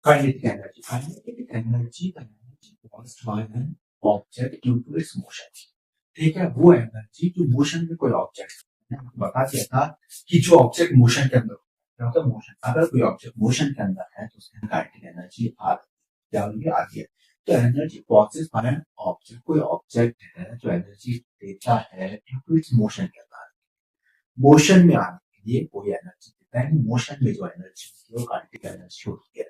Kinetic energy caused by an object due to its motion. ठीक है, वो energy जो मोशन में कोई ऑब्जेक्ट, बता दिया था कि जो ऑब्जेक्ट मोशन के अंदर क्या होता है, मोशन, अगर कोई ऑब्जेक्ट मोशन के अंदर है तो उसके काइनेटिक एनर्जी क्या होगी, आती है। तो energy causes bye an object, कोई ऑब्जेक्ट है जो एनर्जी देता है ड्यू टू इट्स मोशन के अंदर, मोशन में आने के लिए कोई एनर्जी देता है, मोशन में जो एनर्जी होती है वो काइनेटिक एनर्जी होती है।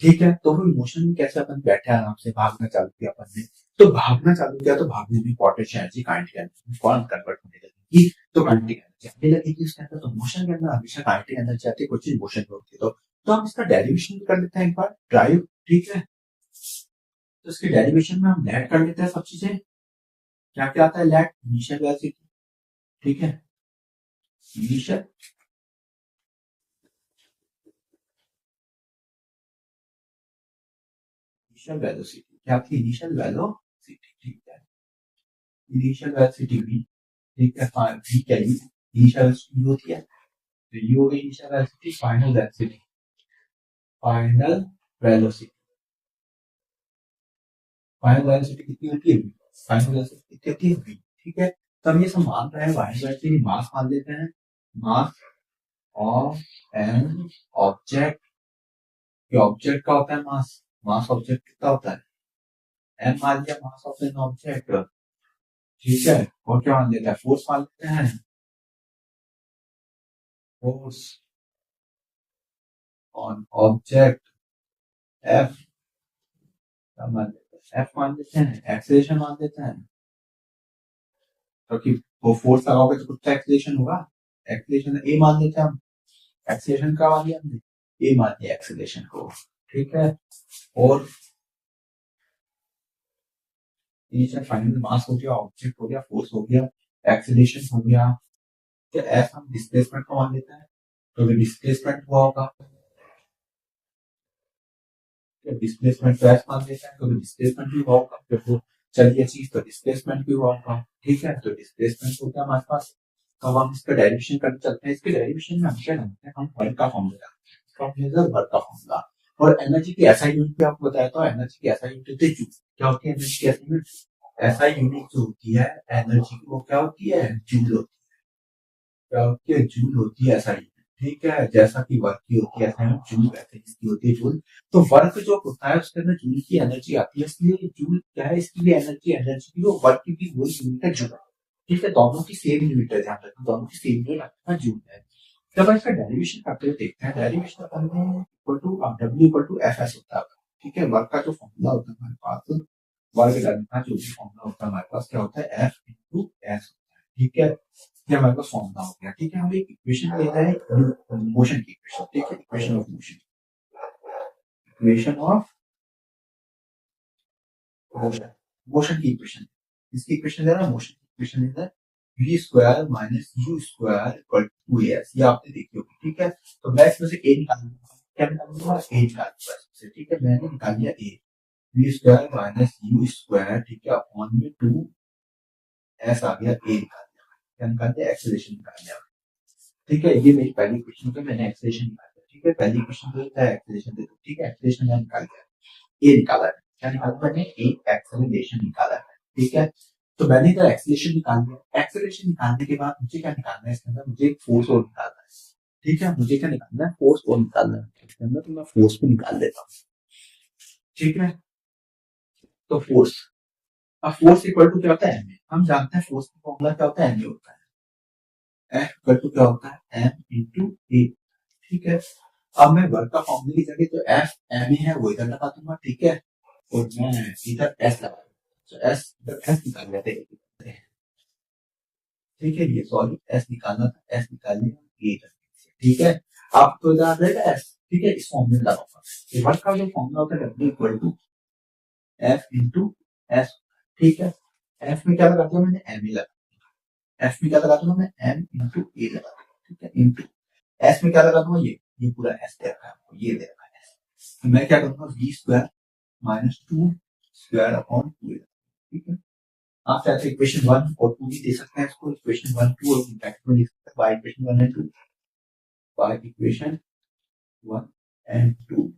ठीक है, तो फिर मोशन में कैसे अपन बैठे आराम से भागना चालू किया अपन ने, तो भागना चालू किया तो भागने में पोटेंशियल एनर्जी काइनेटिक एनर्जी में फौरन कन्वर्ट होने लगेगी, तो काइनेटिक एनर्जी आने लगेगी उसके अंदर। तो मोशन के अंदर हमेशा काइनेटिक एनर्जी आती है, कोई चीज मोशन में होती है तो हम इसका डेरिवेशन भी कर लेते हैं एक बार, ड्राइव। ठीक है, तो इसके डेरिवेशन में हम लेट कर लेते हैं सब चीजें। क्या क्या आता है, लेट इनिशियल वेलोसिटी, ठीक है, इनिशियल वेलोसिटी, क्या थी, इनिशियल वेलोसिटी। ठीक है, इनिशियल वेलोसिटी भी, ठीक है, वी क्या यू, इनिशियल वेलोसिटी होती है, तो यू हो गई initial velocity. Final velocity, final velocity, final velocity कितनी होती है, फाइनल वेलोसिटी कितनी होती है, वी। ठीक है, तो हम ये सब मान रहे हैं, फाइनल वेलोसिटी मास मान लेते हैं, mass of an object. Object का होता है मास, मास ऑब्जेक्ट कितना होता है, एम मान लिया मास ऑफ एन ऑब्जेक्ट। ठीक है, और क्या मान लेते हैं, फोर्स मान लेते हैं, फोर्स ऑन ऑब्जेक्ट एफ, मान लेते हैं एफ, मान लेते हैं एक्सेलरेशन मान लेते हैं, क्योंकि वो फोर्स लगाओगे तो कुछ तो एक्सेलरेशन होगा, एक्सेलरेशन ए मान लेते हैं हम, एक्सेलरेशन का मान लिया हमने, ए मान लिया एक्सेलरेशन को। ठीक है, और इनिशियल फाइनल मास हो गया, ऑब्जेक्ट हो गया, फोर्स हो गया, एक्सेलरेशन हो गया। तो एफ हम डिस्प्लेसमेंट को मान लेते हैं, तो डिस्प्लेसमेंट हुआ होगा, डिस्प्लेसमेंट तो एफ मान लेते हैं, तो डिस्प्लेसमेंट भी हुआ होगा, तो चलिए चीज तो डिस्प्लेसमेंट भी हुआ होगा। ठीक है, तो डिस्प्लेसमेंट हो गया हमारे पास। तो अब हम इसका डेरिवेशन करने चलते हैं, इसके डेरिवेशन में हम क्या जानते हैं, हम वर्क का फॉर्मूला, वर्क का फॉर्मूला, और एनर्जी की ऐसा यूनिट भी आपको बताया था, एनर्जी की ऐसा यूनिट होती है जूल। क्या होती है एनर्जी की ऐसा यूनिट, ऐसा यूनिट जो होती है एनर्जी की, वो क्या होती है, जूल होती है। क्या होती है, जूल होती है ऐसा यूनिट। ठीक है, जैसा कि वर्क की होती है ऐसा जूल, वैसे इसकी होती है जूल। तो वर्क जो होता है उसके अंदर जूल की एनर्जी आती है, इसलिए जूल क्या है, इसकी भी एनर्जी, एनर्जी की वो वर्क की भी वही यूनिट है, जूल। ठीक है, दोनों की सेम यूनिट है, ध्यान रखना दोनों की सेम यूनिट है, जूल है। जब इसका डेरिवेशन करते हुए देखते हैं, डेरिवेशन अपन में equal to W equal to F S होता है। ठीक है, वर्क का जो फॉर्मूला होता है हमारे पास, वर्क डन का जो भी फॉर्मूला होता है हमारे पास, क्या होता है, एफ इंटू एस होता है। ठीक है, ये हमारे पास फॉर्मूला हो गया। ठीक है, हम एक इक्वेशन ले रहे हैं मोशन की इक्वेशन। ठीक है, equation of motion, equation of motion, motion की इक्वेशन, इसकी इक्वेशन ले रहा है, मोशन की इक्वेशन ले रहा है, v square minus u square equal to as, ये आपने देखी होगी। ठीक है, तो मैं इसमें से a निकालूंगा, क्या निकालूंगा, a निकालूंगा इसमें से। ठीक है, मैंने निकाल लिया a, v square minus u square, ठीक है, अपॉन में 2s आ गया, a निकाल लिया, क्या निकाल दिया, एक्सेलरेशन निकाल लिया। ठीक है, ये मेरी पहली इक्वेशन पे मैंने एक्सेलरेशन निकाल दिया। ठीक है, पहली इक्वेशन पे था एक्सेलरेशन दे दो। ठीक है, एक्सेलरेशन मैंने निकाल दिया, ए निकाला है, क्या निकाला मैंने, एक एक्सेलरेशन निकाला है। ठीक है, तो मैंने इधर एक्सेलरेशन निकाल दिया, एक्सेलरेशन निकालने के बाद मुझे क्या निकालना है, इसके अंदर मुझे एक फोर्स और निकालना है। ठीक है, मुझे क्या निकालना है, फोर्स और निकालना है इसके अंदर, तो मैं फोर्स भी निकाल देता हूँ। ठीक है, तो फोर्स, अब फोर्स इक्वल टू क्या होता है, एम। हम जानते हैं फोर्स का फॉर्मूला क्या होता है, एम होता है, एफ इक्वल टू क्या होता है, एम इंटू ए। ठीक है, अब मैं वर्क का फॉर्मूले की जगह जो एफ एम है वो इधर लगा दूंगा। ठीक है, और मैं इधर एस लगा दूंगा, तो एस इधर एस निकाल लेते हैं। ठीक है, ये सॉरी एस निकालना था, एस निकाल लिया, ये ठीक है, अब तो इधर रहेगा एस। ठीक है, इस फॉर्मूले में लगाऊंगा, वर्क का जो फॉर्मूला होता है W equal to F into S. ठीक है, एफ में क्या लगा दिया मैंने, एम ए लगा, एफ में क्या लगा दूंगा मैं, एम इंटू ए लगा दूंगा। ठीक है, इंटू एस में क्या लगा दूंगा, ये पूरा एस दे रखा है आपको, ये दे रखा है एस, तो मैं क्या करूंगा, V square minus 2 square upon 2। ठीक है, आप चाहे तो इक्वेशन 1 और 2 भी दे सकते हैं इसको, इक्वेशन 1 2 और ब्रैकेट में लिख सकते हैं, by equation 1 and 2, by equation 1 and 2,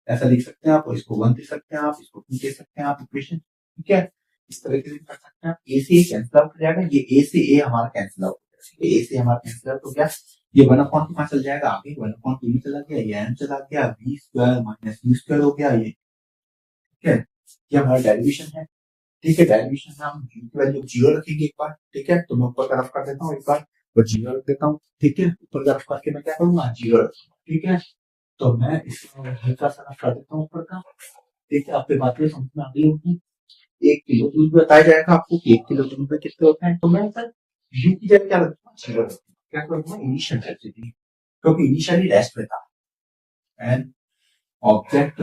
ऐसा लिख सकते हैं आप, और इसको 1 लिख सकते हैं आप, इसको 2 कह सकते हैं आप इक्वेशन, ठीक है। इस तरीके से कर सकते हैं आप। ए से ए कैंसिल आउट हो जाएगा, ये ए से ए हमारा कैंसिल आउट हो जाएगा, ए से हमारा कैंसिल आउट हो गया, ये 1/2 कहाँ चल जाएगा आगे, 1/2 में चला गया, ये एम चला गया, v square minus u square हो गया ये, ठीक है। ये हमारा डेरिवेशन है, ठीक है। डेरिवेशन में हम u की वैल्यू 0 रखेंगे एक बार, ठीक है। तो मैं ऊपर तरफ कर देता हूँ एक बार, और 0 रख देता हूँ, ठीक है। ऊपर तरफ करके मैं क्या करूंगा, 0 रखूंगा, ठीक है। तो मैं इसको हल्का सा रफ कर देता हूँ ऊपर का, ठीक है। आपके बात में समझ में आ गई होगी। 1 किलो दूध बताया जाएगा आपको कि 1 किलो दूध में कितने होते हैं, तो मैं सर u की जगह क्या रखूंगा, 0 रखूंगा, क्या करूंगा, इनिशियल डेंसिटी, क्योंकि इनिशियली रेस्ट में था, and object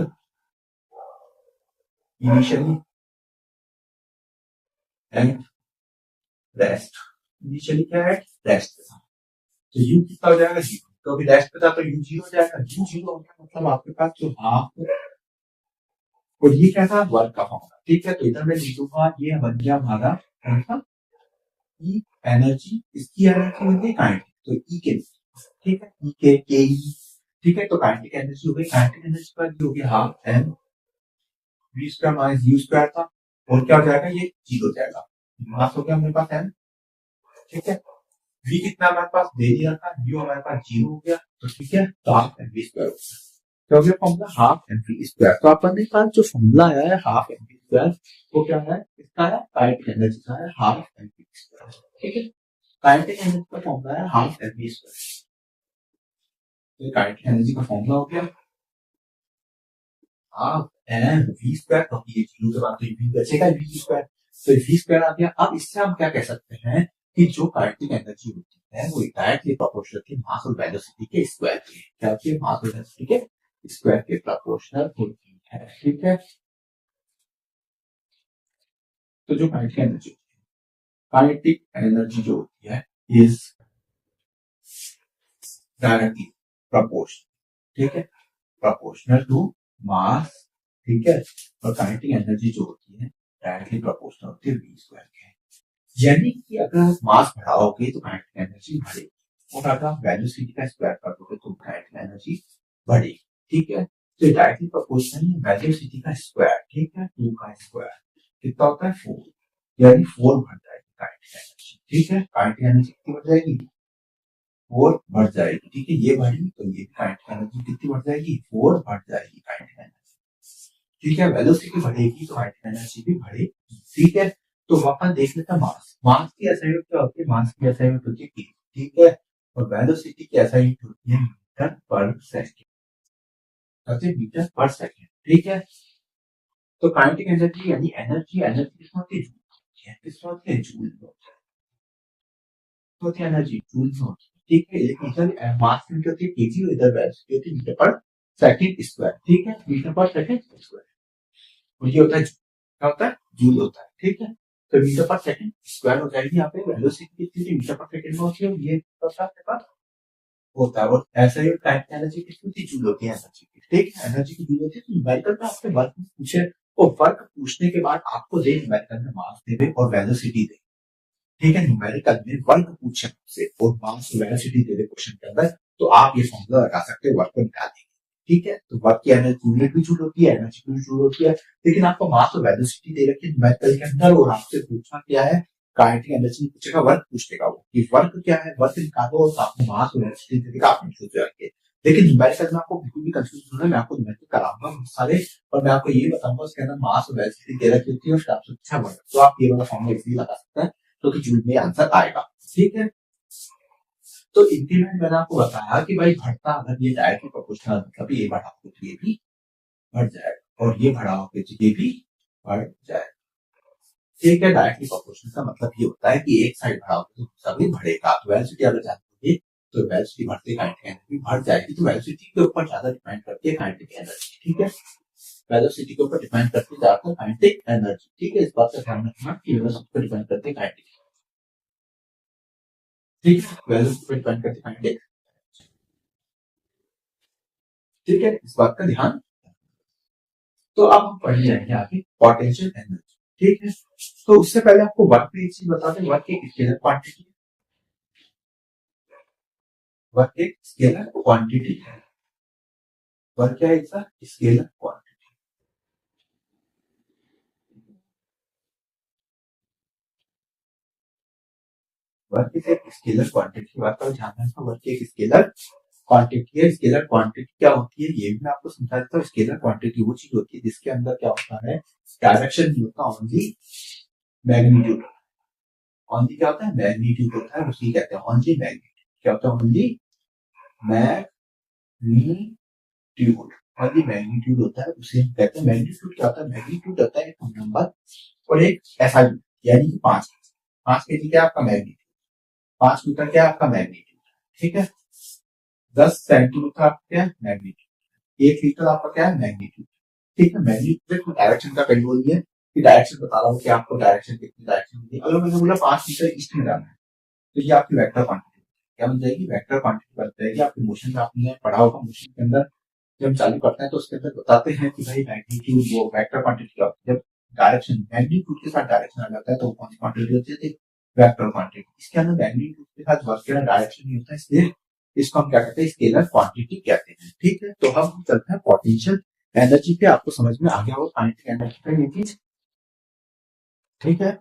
initially and rest, initially क्या है, रेस्ट पे था, तो u कितना हो जाएगा, 0, तो अभी रेस्ट पे था तो u 0 हो जाएगा, u 0 हो गया मतलब आपके पास जो हाफ, और ये क्या था, वर्क का फॉर्मूला, ठीक है। तो इधर मैं लिखूंगा, ये बन गया हमारा कौन सा, ई एनर्जी, इसकी एनर्जी होती है काइनेटिक, तो ई के, ठीक है, ई के ई, ठीक है। तो काइनेटिक एनर्जी हो गई, काइनेटिक एनर्जी का हो गया half M V square minus U square था, और क्या हो जाएगा, ये 0 हो जाएगा, मास हो गया मेरे पास एम, ठीक है। वी कितना हमारे पास दे दिया था, यू हमारे पास 0 हो गया, तो ठीक है, तो हाफ एम वी स्क्वायर हो गया, क्या हो गया formula, half M V square. तो अपन ने पास जो फॉर्मूला आया है हाफ एम वी स्क्वायर, वो क्या है, इसका है काइनेटिक एनर्जी का है हाफ एम वी स्क्वायर, ठीक है। काइनेटिक एनर्जी का फॉर्मूला है हाफ एम वी स्क्वायर, तो काइनेटिक एनर्जी का फॉर्मूला हो गया हाफ एम वी स्क्वायर, तो ये 0 के बाद तो वी बचेगा वी स्क्वायर, तो वी स्क्वायर आ गया। अब इससे हम क्या कह सकते हैं कि जो काइनेटिक एनर्जी होती है वो डायरेक्टली प्रोपोर्शनल थी मास और वेलोसिटी के स्क्वायर के, क्या होती है, मास और वेलोसिटी के स्क्वायर के प्रोपोर्शनल होती है, ठीक है। तो जो काइनेटिक एनर्जी जो होती है इज डायरेक्टली प्रोपोर्शनल, ठीक है, प्रोपोर्शनल टू मास, ठीक है। और काइनेटिक एनर्जी जो होती है डायरेक्टली प्रोपोर्शनल होती है वी स्क्वायर के, यानी कि अगर आप मास बढ़ाओगे तो काइनेटिक एनर्जी बढ़ेगी, और अगर आप वेलोसिटी का स्क्वायर कर दोगे तो काइनेटिक एनर्जी बढ़ेगी, ठीक है। तो डायरेक्टली प्रोपोर्शनल वेलोसिटी का स्क्वायर, ठीक है, 2 का स्क्वायर कितना होता है 4, यानी 4 बढ़ जाएगी काइनेटिक एनर्जी, ठीक है। काइनेटिक एनर्जी कितनी बढ़ जाएगी, 4 बढ़ जाएगी, ठीक है। ये बढ़ी तो ये काइनेटिक एनर्जी कितनी बढ़ जाएगी, 4 बढ़ जाएगी काइनेटिक एनर्जी, ठीक है। वेलोसिटी बढ़ेगी तो काइनेटिक एनर्जी भी बढ़ेगी, ठीक है। तो अपन देख लेते हैं मास, मास की एसआई यूनिट क्या होती है, मास की एसआई यूनिट होती है केजी, ठीक है। और वेलोसिटी की एसआई यूनिट होती है मीटर पर सेकंड, मीटर पर सेकंड, ठीक है। तो काइनेटिक एनर्जी यानी एनर्जी, एनर्जी किसमें होती है, किसमें होती है, जूल में होती है एनर्जी, जूल में होती है, ठीक है। लेकिन इधर मास की यूनिट होती है केजी, और इधर वेलोसिटी होती है मीटर पर सेकंड स्क्वायर, ठीक है, मीटर पर सेकंड स्क्वायर, और ये होता है क्या होता है, जूल होता है, ठीक है। तो मीटर पर सेकंड स्क्वायर हो जाएगी, यहाँ पे वेलोसिटी कितनी थी, मीटर पर सेकंड में होती है, ये आपके पास होता है। और ऐसा ही टाइम एनर्जी कितनी थी, जूल होती है एनर्जी की, ठीक है, एनर्जी की जूल होती है। तो न्यूमेरिकल में आपसे वर्क पूछे, और वर्क पूछने के बाद आपको दे न्यूमेरिकल में मास देवे और वेलोसिटी दे, ठीक है। न्यूमेरिकल में वर्क पूछे आपसे और मास और वेलोसिटी दे दे क्वेश्चन के अंदर, तो आप ये फॉर्मूला लगा सकते हो, वर्क को निकालेंगे, ठीक है। तो वर्क की एनर्जी यूनिट भी जूल होती है, एनर्जी भी जूल होती है, लेकिन आपको मास और वेलोसिटी दे रखी है न्यूमेरिकल के अंदर, और आपसे पूछना क्या है, काइनेटिक एनर्जी पूछेगा, वर्क पूछेगा, वो कि वर्क क्या है, वर्क निकालो, और आपको मास और वेलोसिटी देगा, आप कंफ्यूज हो जाएंगे। लेकिन न्यूमेरिकल में आपको बिल्कुल भी कंफ्यूज होना है, मैं आपको न्यूमेरिकल कराऊंगा बहुत सारे, और मैं आपको ये बताऊंगा उसके अंदर मास और वेलोसिटी दे रखी होती है, और आपसे अच्छा वर्क, तो आप ये वाला फॉर्मूला इजीली लगा सकते हैं, क्योंकि जूल में आंसर आएगा, ठीक है। तो इंक्रीमेंट मैंने आपको बताया कि भाई बढ़ता, अगर ये डायरेक्टली प्रोपोर्शनल मतलब ये बढ़ाओगे तो ये भी बढ़ जाएगा, और ये बढ़ाओगे तो ये भी बढ़ जाएगा, ठीक है। डायरेक्टली प्रोपोर्शनल का मतलब ये होता है कि एक साइड बढ़ाओगे तो दूसरा भी बढ़ेगा। तो वेलोसिटी अगर जानते तो वेलोसिटी बढ़ते काइनेटिक एनर्जी बढ़ जाएगी, तो वेलोसिटी के ऊपर ज्यादा डिपेंड करती है काइनेटिक एनर्जी, ठीक है। वेलोसिटी के ऊपर डिपेंड करती है ज्यादातर काइनेटिक एनर्जी, ठीक है। इस बात का ध्यान रखना कि वेलोसिटी पर डिपेंड करती है काइनेटिक, ठीक है, वेलोसिटी पर डिपेंड करती है काइनेटिक, ठीक है, इस बात का ध्यान। तो अब हम पढ़ जाएंगे आगे पोटेंशियल एनर्जी, ठीक है। तो उससे पहले आपको वर्क की एक चीज बता दें, वर्क एक स्केलर क्वांटिटी, वर्क एक स्केलर क्वांटिटी है, वर्क क्या है इसका? Scalar quantity. वर्क इज एक स्केलर क्वांटिटी, बात का ध्यान रखना, वर्क एक स्केलर क्वांटिटी है। स्केलर क्वांटिटी क्या होती है ये भी मैं आपको समझा देता हूँ। स्केलर क्वांटिटी वो चीज होती है जिसके अंदर क्या होता है, डायरेक्शन नहीं होता, ओनली मैग्नीट्यूड। ओनली क्या होता है? मैग्नीट्यूड होता है, उसी कहते हैं ओनली मैग्नीट्यूड। क्या होता है? Only magnitude. ओनली मैग्नीट्यूड होता है, उसे हम कहते हैं। मैग्नीट्यूड क्या होता है? मैग्नीट्यूड होता है एक नंबर और एक ऐसा यानी कि 5। 5 kg क्या आपका मैग्नीट्यूड, 5 मीटर क्या आपका मैग्नीट्यूड, ठीक है। 10 सेंटीमीटर आपका क्या है? मैग्नीट्यूड। 1 लीटर आपका क्या है? मैग्नीट्यूड, ठीक है। मैग्नीट्यूड को डायरेक्शन का कंट्रोल नहीं है कि डायरेक्शन बता रहा हूँ कि आपको डायरेक्शन कितनी डायरेक्शन होती है। अगर मैंने बोला 5 मीटर ईस्ट में जाना है तो ये आपकी वेक्टर क्वांटिटी क्या बन जाएगी? वेक्टर क्वांटिटी बन जाएगी। आपके मोशन में आपने पढ़ा होगा, मोशन के अंदर जब हम चालू करते हैं तो उसके अंदर बताते हैं कि भाई मैग्नीट्यूड वो वेक्टर क्वांटिटी क्या होती है। जब डायरेक्शन मैग्नीट्यूड के साथ डायरेक्शन आ जाता है तो कौन सी क्वांटिटी होती है? Vector quantity. इसके अंदर मैग्नीट्यूड के साथ वर्क का डायरेक्शन नहीं होता, इसलिए इसको हम क्या कहते हैं? स्केलर क्वांटिटी कहते हैं, ठीक है। तो हम चलते हैं पोटेंशियल एनर्जी पे। आपको समझ में आ गया होगा काइनेटिक एनर्जी का ये चीज, ठीक है।